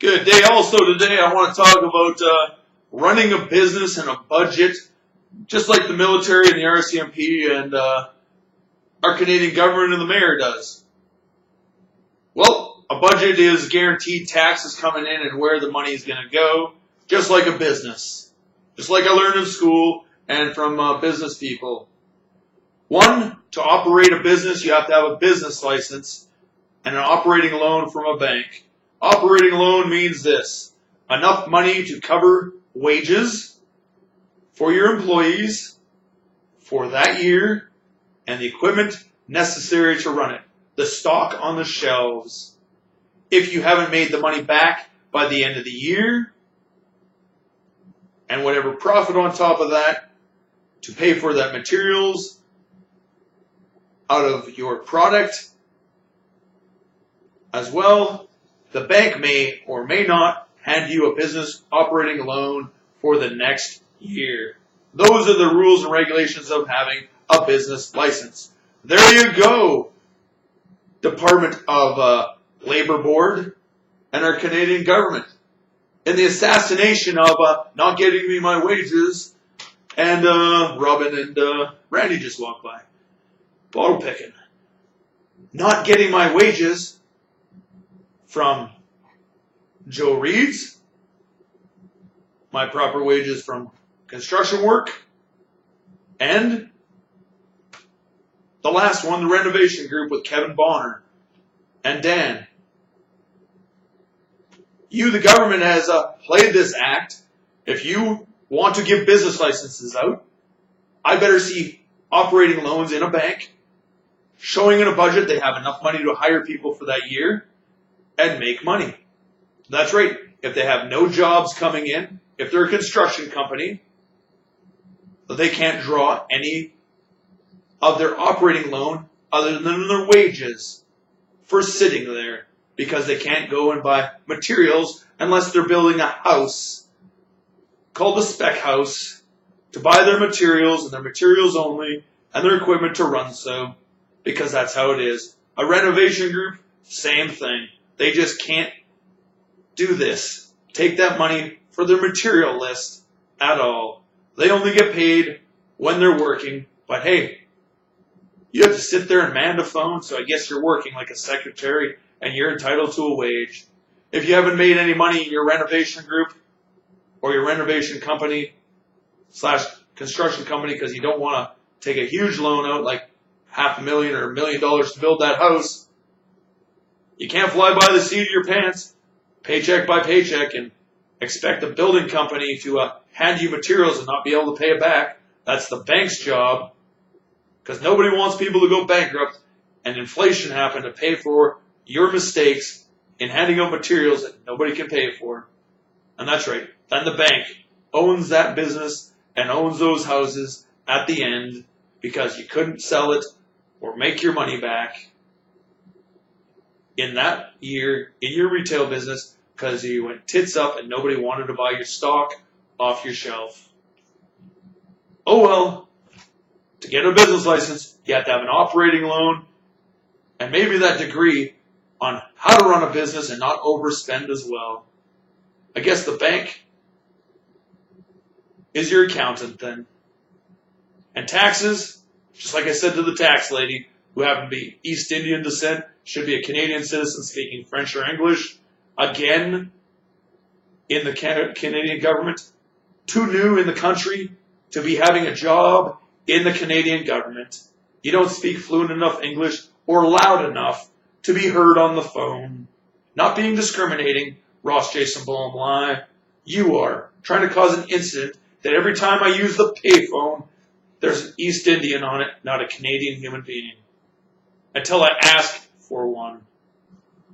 Good day. Also today I want to talk about running a business and a budget, just like the military and the RCMP and our Canadian government and the mayor does. Well, a budget is guaranteed taxes coming in and where the money is going to go, just like a business. Just like I learned in school and from business people. One, to operate a business, you have to have a business license and an operating loan from a bank. Operating loan means this: enough money to cover wages for your employees for that year and the equipment necessary to run it, the stock on the shelves. If you haven't made the money back by the end of the year, and whatever profit on top of that to pay for that materials out of your product as well, the bank may or may not hand you a business operating loan for the next year. Those are the rules and regulations of having a business license. There you go, Department of Labor Board and our Canadian government. In the assassination of not getting me my wages, and Robin and Randy just walked by. Bottle picking. Not getting my wages from Joe Reed's, my proper wages from construction work, and the last one, the renovation group with Kevin Bonner and Dan. You, the government, has played this act. If you want to give business licenses out, I better see operating loans in a bank, showing in a budget they have enough money to hire people for that year and make money. That's right. If they have no jobs coming in, if they're a construction company, they can't draw any of their operating loan other than their wages for sitting there, because they can't go and buy materials unless they're building a house called a spec house to buy their materials and their materials only and their equipment to run so, because that's how it is. A renovation group, same thing. They just can't do this. Take that money for their material list at all. They only get paid when they're working, but hey, you have to sit there and man the phone, so I guess you're working like a secretary and you're entitled to a wage. If you haven't made any money in your renovation group or your renovation company / construction company because you don't want to take a huge loan out like $500,000 or $1 million to build that house, you can't fly by the seat of your pants, paycheck by paycheck, and expect a building company to hand you materials and not be able to pay it back. That's the bank's job, because nobody wants people to go bankrupt and inflation happen to pay for your mistakes in handing out materials that nobody can pay for. And that's right. Then the bank owns that business and owns those houses at the end because you couldn't sell it or make your money back in that year in your retail business because you went tits up and nobody wanted to buy your stock off your shelf. Oh well, to get a business license, you have to have an operating loan and maybe that degree on how to run a business and not overspend as well. I guess the bank is your accountant then. And taxes, just like I said to the tax lady, who happened to be East Indian descent, should be a Canadian citizen speaking French or English, again, in the Canadian government, too new in the country to be having a job in the Canadian government. You don't speak fluent enough English or loud enough to be heard on the phone. Not being discriminating, Ross Jason Boehm Live. You are trying to cause an incident that every time I use the payphone, there's an East Indian on it, not a Canadian human being. Until I ask for one.